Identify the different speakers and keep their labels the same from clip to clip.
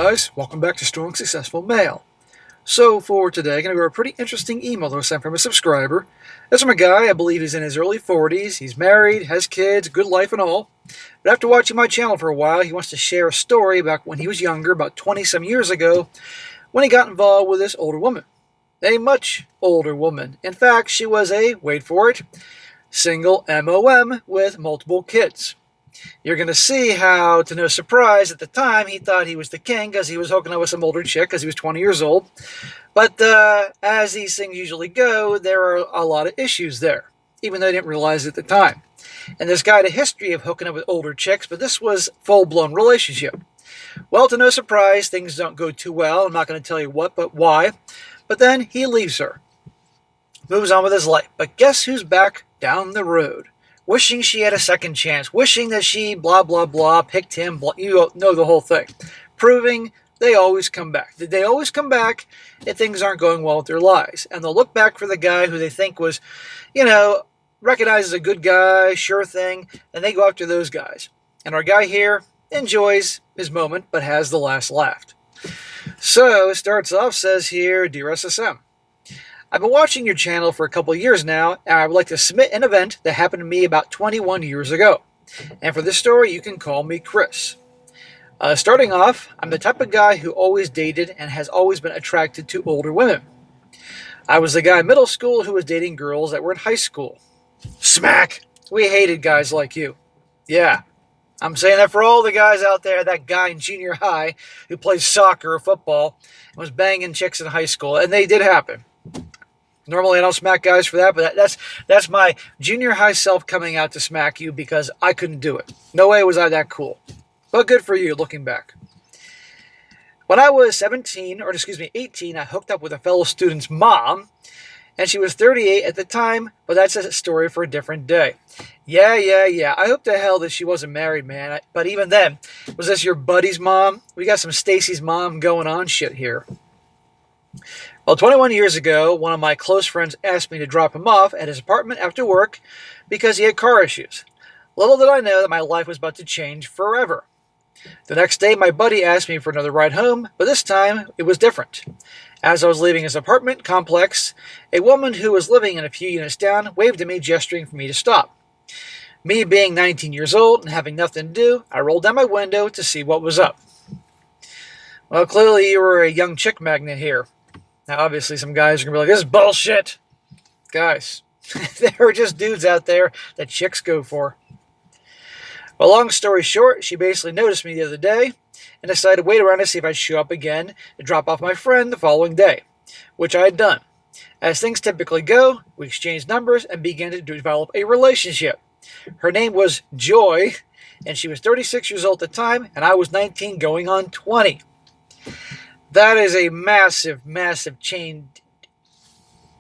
Speaker 1: guys, welcome back to Strong Successful Male. So for today, I'm going to go over a pretty interesting email that was sent from a subscriber. This from a guy, I believe he's in his early 40s, he's married, has kids, good life and all. But after watching my channel for a while, he wants to share a story about when he was younger, about 20-some years ago, when he got involved with this older woman. A much older woman. In fact, she was a, wait for it, single MOM with multiple kids. You're going to see how, to no surprise, at the time, he thought he was the king because he was hooking up with some older chick because he was 20 years old. But as these things usually go, there are a lot of issues there, even though he didn't realize it at the time. And this guy had a history of hooking up with older chicks, but this was full-blown relationship. Well, to no surprise, things don't go too well. I'm not going to tell you what, but why. But then he leaves her, moves on with his life. But guess who's back down the road? Wishing she had a second chance, wishing that she blah, blah, blah, picked him, blah, you know the whole thing. Proving they always come back. They always come back if things aren't going well with their lives. And they'll look back for the guy who they think was, recognized as a good guy, sure thing, and they go after those guys. And our guy here enjoys his moment, but has the last laugh. So it starts off, says here, Dear SSM, I've been watching your channel for a couple of years now, and I would like to submit an event that happened to me about 21 years ago. And for this story, you can call me Chris. Starting off, I'm the type of guy who always dated and has always been attracted to older women. I was the guy in middle school who was dating girls that were in high school. Smack! We hated guys like you. Yeah, I'm saying that for all the guys out there, that guy in junior high who plays soccer or football and was banging chicks in high school, and they did happen. Normally I don't smack guys for that, but that's my junior high self coming out to smack you because I couldn't do it. No way was I that cool. But good for you, looking back. When I was 18, I hooked up with a fellow student's mom, and she was 38 at the time, but that's a story for a different day. Yeah. I hope to hell that she wasn't married, man. But even then, was this your buddy's mom? We got some Stacy's mom going on shit here. Well, 21 years ago, one of my close friends asked me to drop him off at his apartment after work because he had car issues. Little did I know that my life was about to change forever. The next day, my buddy asked me for another ride home, but this time it was different. As I was leaving his apartment complex, a woman who was living in a few units down waved at me, gesturing for me to stop. Me being 19 years old and having nothing to do, I rolled down my window to see what was up. Well, clearly you were a young chick magnet here. Now, obviously, some guys are going to be like, this is bullshit. Guys, there are just dudes out there that chicks go for. Well, long story short, she basically noticed me the other day and decided to wait around to see if I'd show up again to drop off my friend the following day, which I had done. As things typically go, we exchanged numbers and began to develop a relationship. Her name was Joy, and she was 36 years old at the time, and I was 19 going on 20. That is a massive, massive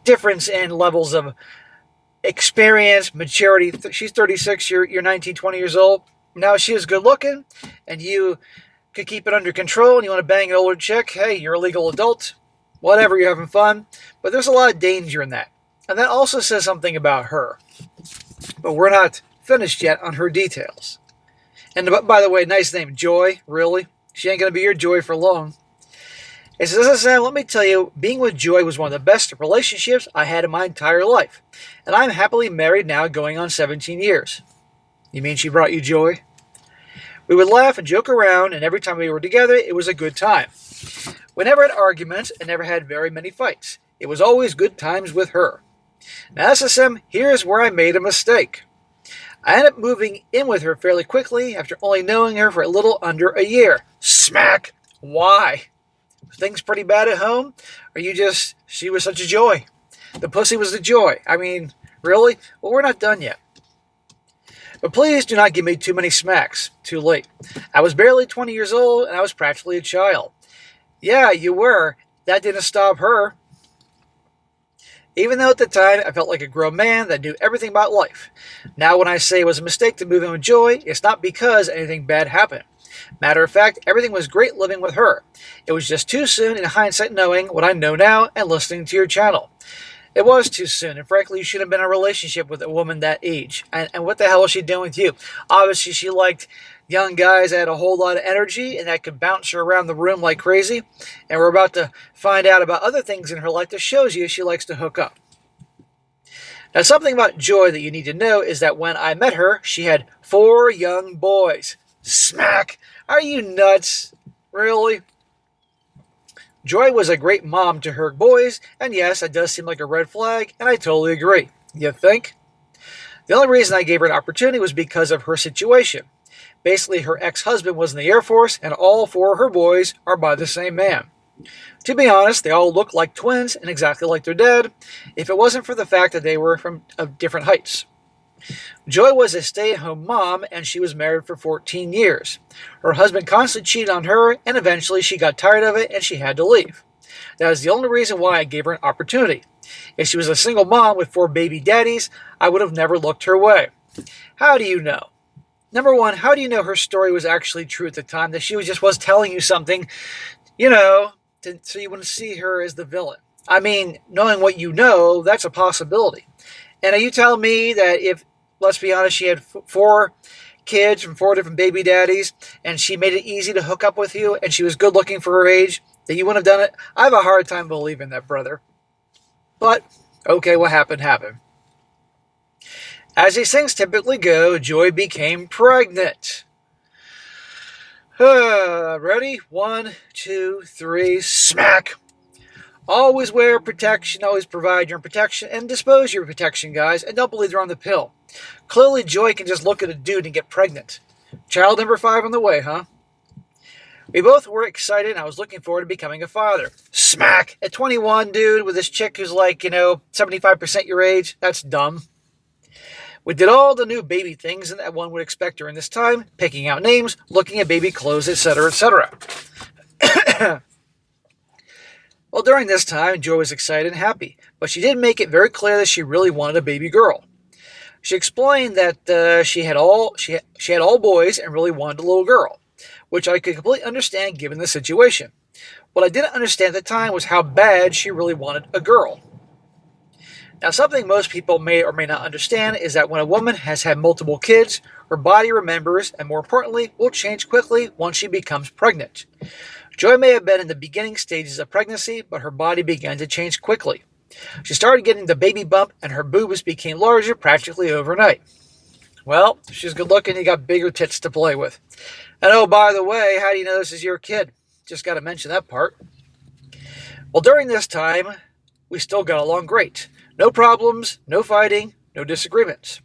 Speaker 1: difference in levels of experience, maturity. She's 36, you're 19, 20 years old. Now she is good looking, and you could keep it under control, and you want to bang an older chick. Hey, you're a legal adult. Whatever, you're having fun. But there's a lot of danger in that. And that also says something about her. But we're not finished yet on her details. And by the way, nice name, Joy, really? She ain't going to be your Joy for long. It says, as I said, let me tell you, being with Joy was one of the best relationships I had in my entire life. And I'm happily married now, going on 17 years. You mean she brought you joy? We would laugh and joke around, and every time we were together, it was a good time. We never had arguments and never had very many fights. It was always good times with her. Now, SSM, here's where I made a mistake. I ended up moving in with her fairly quickly after only knowing her for a little under a year. Smack! Why? Things pretty bad at home? Or she was such a joy? The pussy was the joy. I mean, really? Well, we're not done yet. But please do not give me too many smacks. Too late. I was barely 20 years old, and I was practically a child. Yeah, you were. That didn't stop her. Even though at the time I felt like a grown man that knew everything about life. Now when I say it was a mistake to move in with Joy, it's not because anything bad happened. Matter of fact, everything was great living with her. It was just too soon in hindsight knowing what I know now and listening to your channel. It was too soon, and frankly, you shouldn't have been in a relationship with a woman that age. And what the hell was she doing with you? Obviously, she liked young guys that had a whole lot of energy and that could bounce her around the room like crazy. And we're about to find out about other things in her life that shows you she likes to hook up. Now, something about Joy that you need to know is that when I met her, she had 4 young boys. Smack! Are you nuts? Really? Joy was a great mom to her boys, and yes, that does seem like a red flag, and I totally agree. You think? The only reason I gave her an opportunity was because of her situation. Basically, her ex-husband was in the Air Force, and all 4 of her boys are by the same man. To be honest, they all look like twins and exactly like their dad, if it wasn't for the fact that they were from different heights. Joy was a stay-at-home mom, and she was married for 14 years. Her husband constantly cheated on her, and eventually she got tired of it and she had to leave. That is the only reason why I gave her an opportunity. If she was a single mom with 4 baby daddies, I would have never looked her way. How do you know? Number one, how do you know her story was actually true at the time, that she was telling you something, so you wouldn't see her as the villain? I mean, knowing what you know, that's a possibility. And are you telling me that if, let's be honest, she had 4 kids from 4 different baby daddies, and she made it easy to hook up with you, and she was good looking for her age, that you wouldn't have done it? I have a hard time believing that, brother. But, okay, what happened, happened. As these things typically go, Joy became pregnant. Ready? 1, 2, 3, smack! Always wear protection, always provide your own protection, and dispose your protection, guys, and don't believe they're on the pill. Clearly, Joy can just look at a dude and get pregnant. Child number 5 on the way, huh? We both were excited, and I was looking forward to becoming a father. Smack! At 21, dude, with this chick who's like, 75% your age, that's dumb. We did all the new baby things that one would expect during this time, picking out names, looking at baby clothes, etc., etc. Well, during this time, Joy was excited and happy, but she did make it very clear that she really wanted a baby girl. She explained that she had all boys and really wanted a little girl, which I could completely understand given the situation. What I didn't understand at the time was how bad she really wanted a girl. Now, something most people may or may not understand is that when a woman has had multiple kids, her body remembers, and more importantly, will change quickly once she becomes pregnant. Joy may have been in the beginning stages of pregnancy, but her body began to change quickly. She started getting the baby bump, and her boobs became larger practically overnight. Well, she's good looking, you got bigger tits to play with. And oh, by the way, how do you know this is your kid? Just got to mention that part. Well, during this time, we still got along great. No problems, no fighting, no disagreements.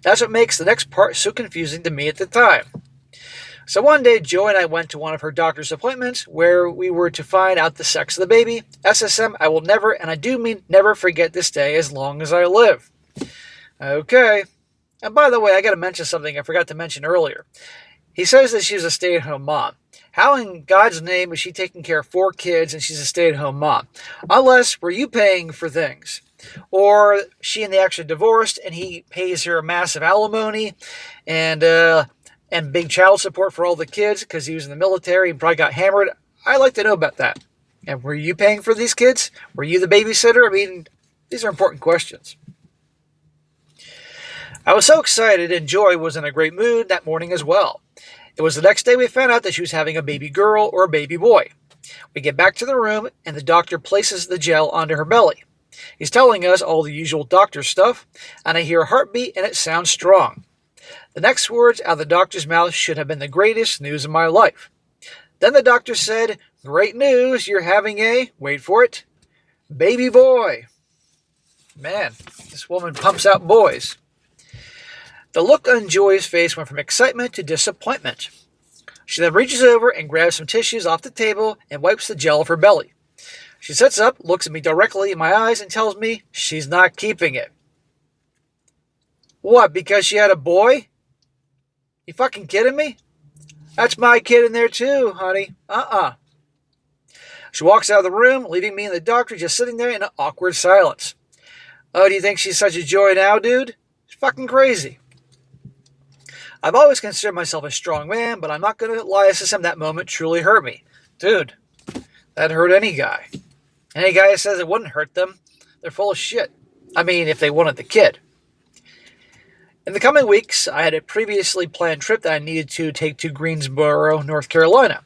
Speaker 1: That's what makes the next part so confusing to me at the time. So one day, Joy and I went to one of her doctor's appointments where we were to find out the sex of the baby. SSM, I will never, and I do mean never, forget this day as long as I live. Okay. And by the way, I got to mention something I forgot to mention earlier. He says that she's a stay-at-home mom. How in God's name is she taking care of 4 kids and she's a stay-at-home mom? Unless, were you paying for things? Or she and they actually divorced and he pays her a massive alimony and big child support for all the kids because he was in the military and probably got hammered. I'd like to know about that. And were you paying for these kids? Were you the babysitter? I mean, these are important questions. I was so excited, and Joy was in a great mood that morning as well. It was the next day we found out that she was having a baby girl or a baby boy. We get back to the room, and the doctor places the gel onto her belly. He's telling us all the usual doctor stuff, and I hear a heartbeat, and it sounds strong. The next words out of the doctor's mouth should have been the greatest news of my life. Then the doctor said, "Great news, you're having a," wait for it, "baby boy." Man, this woman pumps out boys. The look on Joy's face went from excitement to disappointment. She then reaches over and grabs some tissues off the table and wipes the gel off her belly. She sits up, looks at me directly in my eyes, and tells me she's not keeping it. What, because she had a boy? You fucking kidding me? That's my kid in there too, honey. She walks out of the room, leaving me and the doctor just sitting there in an awkward silence. Oh, do you think she's such a joy now, dude? It's fucking crazy. I've always considered myself a strong man, but I'm not going to lie, SSM, that moment truly hurt me. Dude, that hurt any guy. Any guy that says it wouldn't hurt them, they're full of shit. I mean, if they wanted the kid. In the coming weeks, I had a previously planned trip that I needed to take to Greensboro, North Carolina.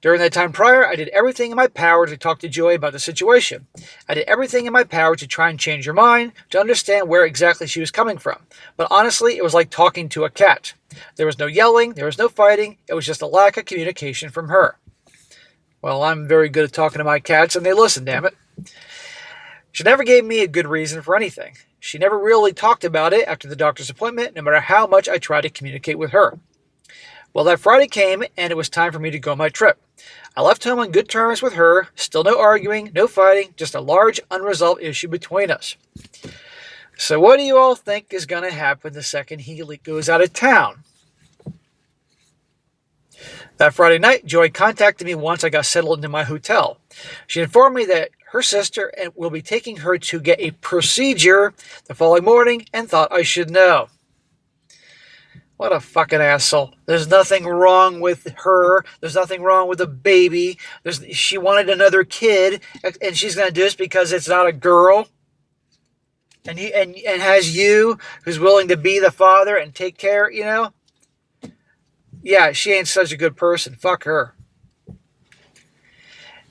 Speaker 1: During that time prior, I did everything in my power to talk to Joy about the situation. I did everything in my power to try and change her mind, to understand where exactly she was coming from. But honestly, it was like talking to a cat. There was no yelling, there was no fighting, it was just a lack of communication from her. Well, I'm very good at talking to my cats, and they listen, damn it. She never gave me a good reason for anything. She never really talked about it after the doctor's appointment, no matter how much I tried to communicate with her. Well, that Friday came, and it was time for me to go on my trip. I left home on good terms with her, still no arguing, no fighting, just a large unresolved issue between us. So what do you all think is going to happen the second he goes out of town? That Friday night, Joy contacted me once I got settled into my hotel. She informed me that her sister will be taking her to get a procedure the following morning and thought I should know. What a fucking asshole. There's nothing wrong with her. There's nothing wrong with the baby. She wanted another kid, and she's going to do this because it's not a girl. And has you, who's willing to be the father and take care, Yeah, she ain't such a good person. Fuck her.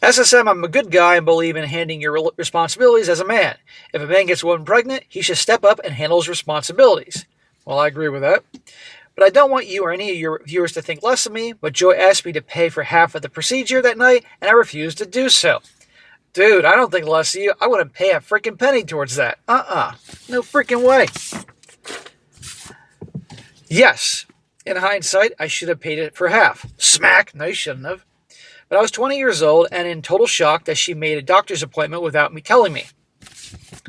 Speaker 1: SSM, I'm a good guy and believe in handling your responsibilities as a man. If a man gets a woman pregnant, he should step up and handle his responsibilities. Well, I agree with that. But I don't want you or any of your viewers to think less of me, but Joy asked me to pay for half of the procedure that night, and I refused to do so. Dude, I don't think less of you. I wouldn't pay a freaking penny towards that. No freaking way. Yes, in hindsight, I should have paid it for half. Smack! No, you shouldn't have. But I was 20 years old and in total shock that she made a doctor's appointment without me telling me.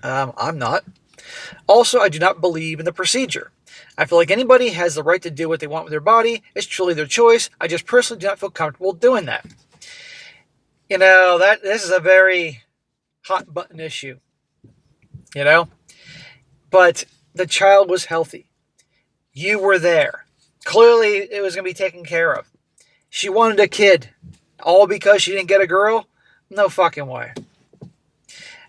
Speaker 1: I'm not. Also, I do not believe in the procedure. I feel like anybody has the right to do what they want with their body. It's truly their choice. I just personally do not feel comfortable doing that. This is a very hot button issue. But the child was healthy. You were there. Clearly, it was going to be taken care of. She wanted a kid. All because she didn't get a girl? No fucking way.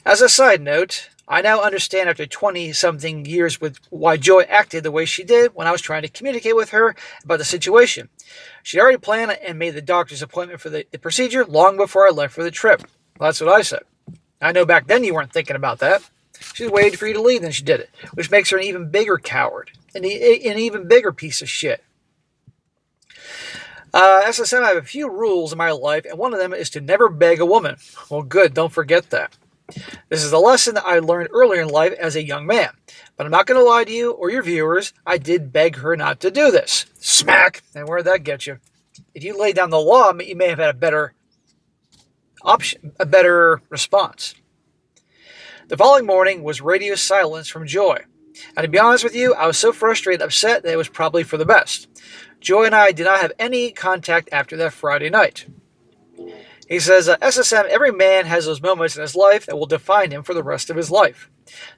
Speaker 1: As a side note, I now understand after 20-something years with why Joy acted the way she did when I was trying to communicate with her about the situation. She already planned and made the doctor's appointment for the procedure long before I left for the trip. Well, that's what I said. I know back then you weren't thinking about that. She waited for you to leave, then she did it, which makes her an even bigger coward, an even bigger piece of shit. SSM, I have a few rules in my life, and one of them is to never beg a woman. Well, good, don't forget that. This is a lesson that I learned earlier in life as a young man. But I'm not going to lie to you or your viewers, I did beg her not to do this. Smack! And where'd that get you? If you laid down the law, you may have had a better option, a better response. The following morning was radio silence from Joy. And to be honest with you, I was so frustrated and upset that it was probably for the best. Joy and I did not have any contact after that Friday night. He says, SSM, every man has those moments in his life that will define him for the rest of his life.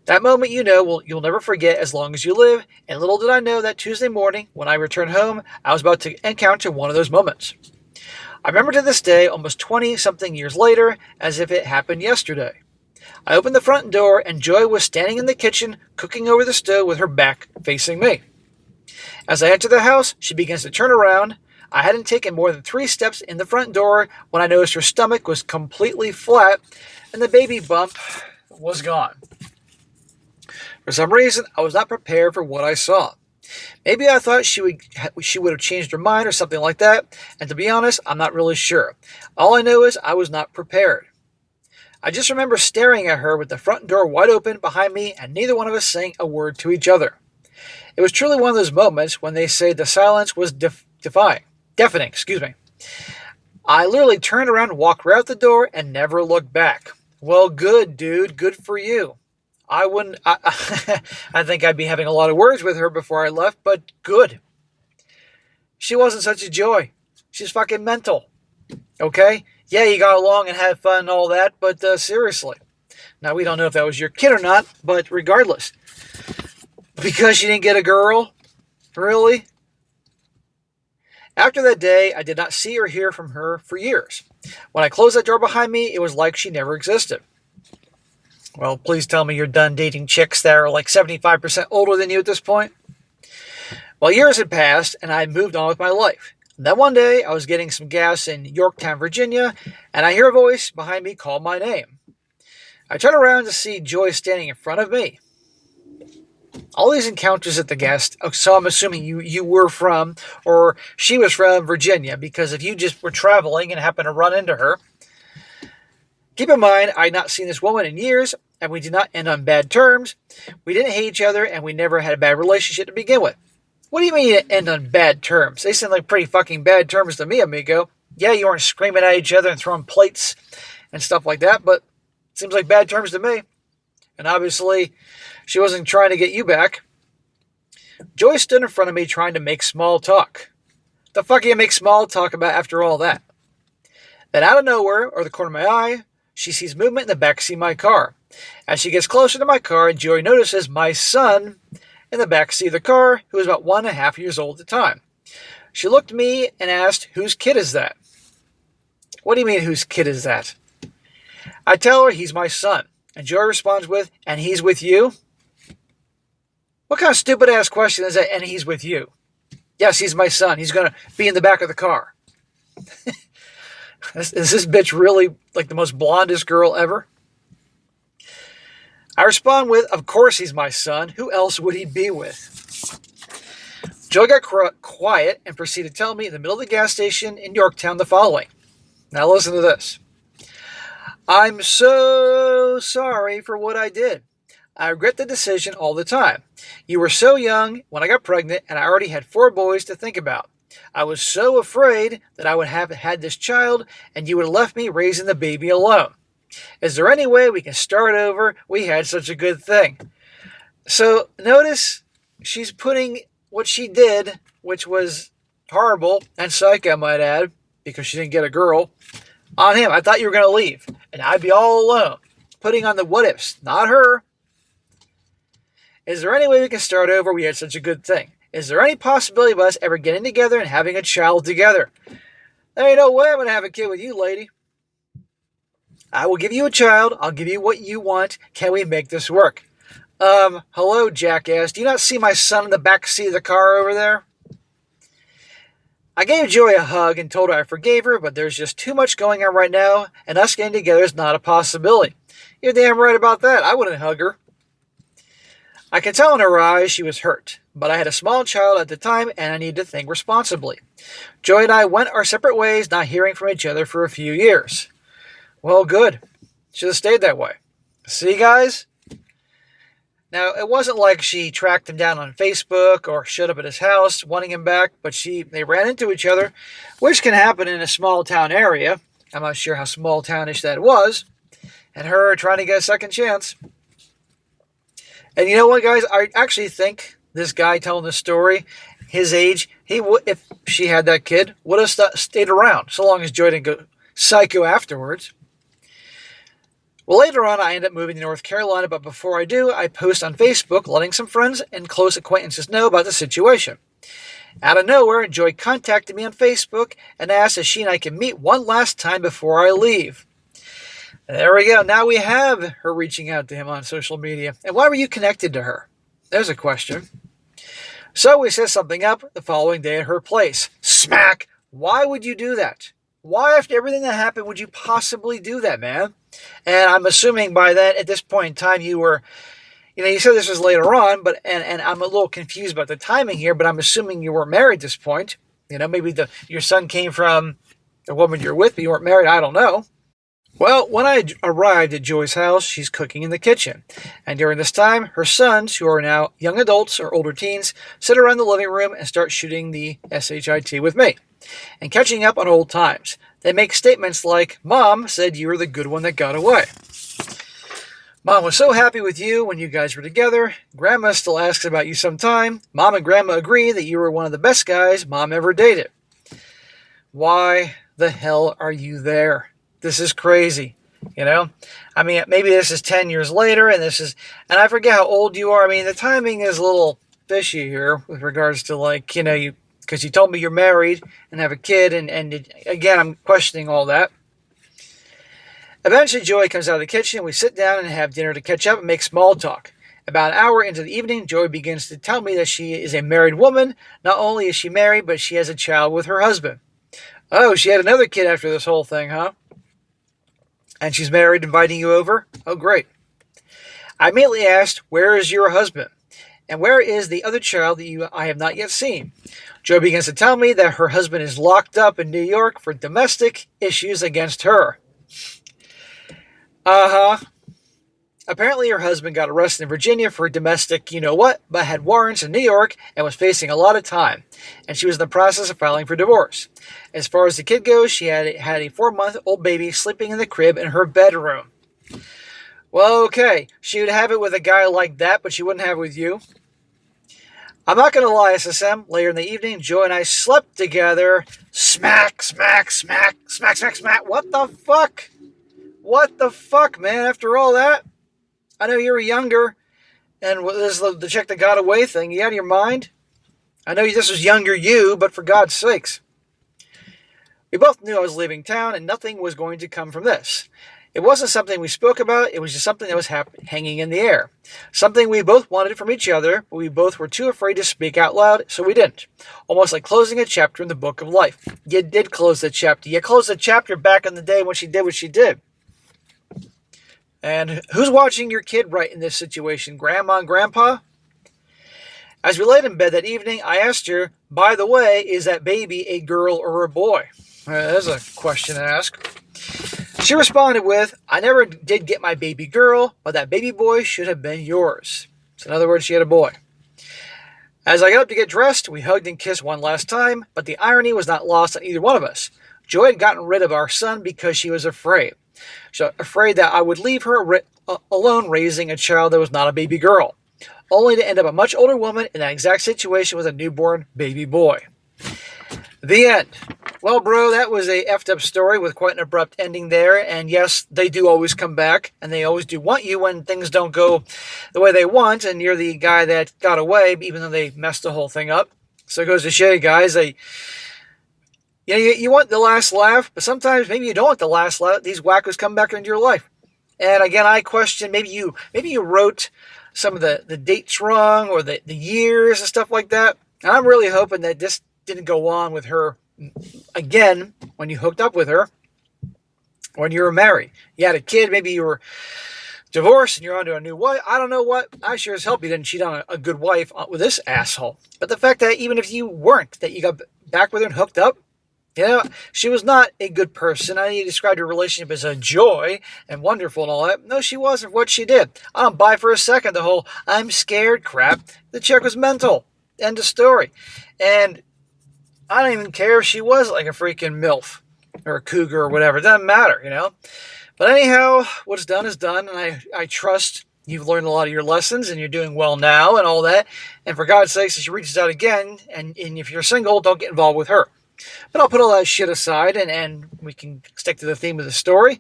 Speaker 1: That moment you'll never forget as long as you live, and little did I know that Tuesday morning, when I returned home, I was about to encounter one of those moments. I remember to this day, almost 20-something years later, as if it happened yesterday. I opened the front door, and Joy was standing in the kitchen, cooking over the stove with her back facing me. As I enter the house, she begins to turn around. I hadn't taken more than 3 steps in the front door when I noticed her stomach was completely flat and the baby bump was gone. For some reason, I was not prepared for what I saw. Maybe I thought she would have changed her mind or something like that, and to be honest, I'm not really sure. All I know is I was not prepared. I just remember staring at her with the front door wide open behind me and neither one of us saying a word to each other. It was truly one of those moments when they say the silence was deafening. I literally turned around and walked right out the door and never looked back. Well, good, dude. Good for you. I think I'd be having a lot of words with her before I left, but good. She wasn't such a joy. She's fucking mental. Okay? Yeah, you got along and had fun and all that, but seriously. Now, we don't know if that was your kid or not, but regardless. Because she didn't get a girl? Really? After that day, I did not see or hear from her for years. When I closed that door behind me, it was like she never existed. Well, please tell me you're done dating chicks that are like 75% older than you at this point. Well, years had passed, and I had moved on with my life. And then one day, I was getting some gas in Yorktown, Virginia, and I hear a voice behind me call my name. I turn around to see Joy standing in front of me. All these encounters at the gas, so I'm assuming you were from, or she was from Virginia, because if you just were traveling and happened to run into her, keep in mind, I had not seen this woman in years, and we did not end on bad terms. We didn't hate each other, and we never had a bad relationship to begin with. What do you mean end on bad terms? They sound like pretty fucking bad terms to me, amigo. Yeah, you weren't screaming at each other and throwing plates and stuff like that, but it seems like bad terms to me. And obviously, she wasn't trying to get you back. Joy stood in front of me trying to make small talk. The fuck do you make small talk about after all that? Then out of nowhere, or the corner of my eye, she sees movement in the backseat of my car. As she gets closer to my car, Joy notices my son in the backseat of the car, who was about 1.5 years old at the time. She looked at me and asked, "Whose kid is that?" What do you mean, whose kid is that? I tell her he's my son. And Joy responds with, "And he's with you?" What kind of stupid ass question is that, "and he's with you"? Yes, he's my son. He's going to be in the back of the car. Is this bitch really like the most blondest girl ever? I respond with, "Of course he's my son. Who else would he be with?" Joy got quiet and proceeded to tell me in the middle of the gas station in Yorktown the following. Now listen to this. "I'm so sorry for what I did. I regret the decision all the time. You were so young when I got pregnant, and I already had 4 boys to think about. I was so afraid that I would have had this child, and you would have left me raising the baby alone. Is there any way we can start over? We had such a good thing." So notice she's putting what she did, which was horrible and psycho, I might add, because she didn't get a girl, on him. I thought you were going to leave, and I'd be all alone. Putting on the what ifs, not her. Is there any way we can start over? We had such a good thing. Is there any possibility of us ever getting together and having a child together? There ain't no way I'm going to have a kid with you, lady. I will give you a child. I'll give you what you want. Can we make this work? Hello, jackass. Do you not see my son in the back seat of the car over there? I gave Joy a hug and told her I forgave her, but there's just too much going on right now, and us getting together is not a possibility. You're damn right about that. I wouldn't hug her. I could tell in her eyes she was hurt, but I had a small child at the time, and I needed to think responsibly. Joy and I went our separate ways, not hearing from each other for a few years. Well, good. Should have stayed that way. See, guys? Now, it wasn't like she tracked him down on Facebook or showed up at his house wanting him back, but they ran into each other, which can happen in a small town area. I'm not sure how small townish that was. And her trying to get a second chance. And you know what, guys? I actually think this guy telling this story, his age, he would, if she had that kid, would have stayed around, so long as Joy didn't go psycho afterwards. Well, later on, I ended up moving to North Carolina, but before I do, I post on Facebook letting some friends and close acquaintances know about the situation. Out of nowhere, Joy contacted me on Facebook and asked if she and I can meet one last time before I leave. And there we go. Now we have her reaching out to him on social media. And why were you connected to her? There's a question. So we set something up the following day at her place. Smack! Why would you do that? Why, after everything that happened, would you possibly do that, man? And I'm assuming by that, at this point in time, you were, you said this was later on, but and I'm a little confused about the timing here, but I'm assuming you were married at this point. Maybe your son came from the woman you're with, but you weren't married. I don't know. Well, when I arrived at Joy's house, she's cooking in the kitchen. And during this time, her sons, who are now young adults or older teens, sit around the living room and start shooting the SHIT with me and catching up on old times. They make statements like, "Mom said you were the good one that got away. Mom was so happy with you when you guys were together. Grandma still asks about you sometime. Mom and Grandma agree that you were one of the best guys Mom ever dated." Why the hell are you there? This is crazy, I mean, maybe this is 10 years later, and I forget how old you are. I mean, the timing is a little fishy here with regards to because you told me you're married and have a kid, and again, I'm questioning all that. Eventually, Joy comes out of the kitchen, we sit down and have dinner to catch up and make small talk. About an hour into the evening, Joy begins to tell me that she is a married woman. Not only is she married, but she has a child with her husband. Oh, she had another kid after this whole thing, huh? And she's married, inviting you over? Oh, great. I immediately asked, where is your husband? And where is the other child that I have not yet seen? Joy begins to tell me that her husband is locked up in New York for domestic issues against her. Apparently her husband got arrested in Virginia for domestic you-know-what, but had warrants in New York and was facing a lot of time. And she was in the process of filing for divorce. As far as the kid goes, she had a 4-month-old baby sleeping in the crib in her bedroom. Well, okay, she would have it with a guy like that, but she wouldn't have it with you. I'm not going to lie, SSM. Later in the evening, Joy and I slept together. Smack, smack, smack, smack, smack, smack. What the fuck? What the fuck, man? After all that? I know you were younger, and this is the chick that got away thing. You out of your mind? I know this was younger you, but for God's sakes. We both knew I was leaving town, and nothing was going to come from this. It wasn't something we spoke about. It was just something that was hanging in the air. Something we both wanted from each other, but we both were too afraid to speak out loud, so we didn't. Almost like closing a chapter in the book of life. You did close the chapter. You closed the chapter back in the day when she did what she did. And who's watching your kid right in this situation? Grandma and Grandpa? As we laid in bed that evening, I asked her, by the way, is that baby a girl or a boy? That's a question to ask. She responded with, I never did get my baby girl, but that baby boy should have been yours. So in other words, she had a boy. As I got up to get dressed, we hugged and kissed one last time, but the irony was not lost on either one of us. Joy had gotten rid of our son because she was afraid. So afraid that I would leave her alone raising a child that was not a baby girl, only to end up a much older woman in that exact situation with a newborn baby boy. The end. Well, bro, that was a effed up story with quite an abrupt ending there. And yes, they do always come back, and they always do want you when things don't go the way they want, and you're the guy that got away, even though they messed the whole thing up. So it goes to show you guys, you want the last laugh, but sometimes maybe you don't want the last laugh. These wackos come back into your life. And again, I question, maybe you wrote some of the dates wrong, or the years and stuff like that. And I'm really hoping that this didn't go on with her again when you hooked up with her, when you were married. You had a kid, maybe you were divorced and you're onto a new wife. I don't know what. I sure as hell you didn't cheat on a good wife with this asshole. But the fact that even if you weren't, that you got back with her and hooked up, she was not a good person. I know you described your relationship as a joy and wonderful and all that. No, she wasn't what she did. I don't buy for a second the whole I'm scared crap. The chick was mental. End of story. And I don't even care if she was like a freaking MILF or a cougar or whatever. It doesn't matter, But anyhow, what's done is done. And I trust you've learned a lot of your lessons and you're doing well now and all that. And for God's sakes, if she reaches out again, and if you're single, don't get involved with her. But I'll put all that shit aside and we can stick to the theme of the story,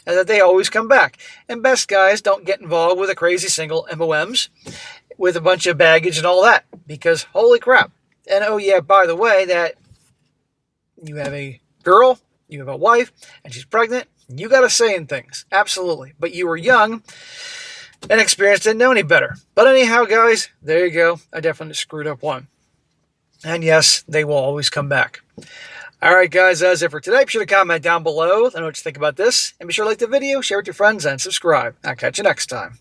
Speaker 1: and that they always come back. And best guys, don't get involved with a crazy single MOMs with a bunch of baggage and all that, because holy crap. And oh yeah, by the way, that you have a girl, you have a wife, and she's pregnant, you got a say in things. Absolutely. But you were young and experienced, didn't know any better. But anyhow, guys, there you go. I definitely screwed up one. And yes, they will always come back. All right, guys, that's it for today. Be sure to comment down below. Let me know what you think about this. And be sure to like the video, share it with your friends, and subscribe. I'll catch you next time.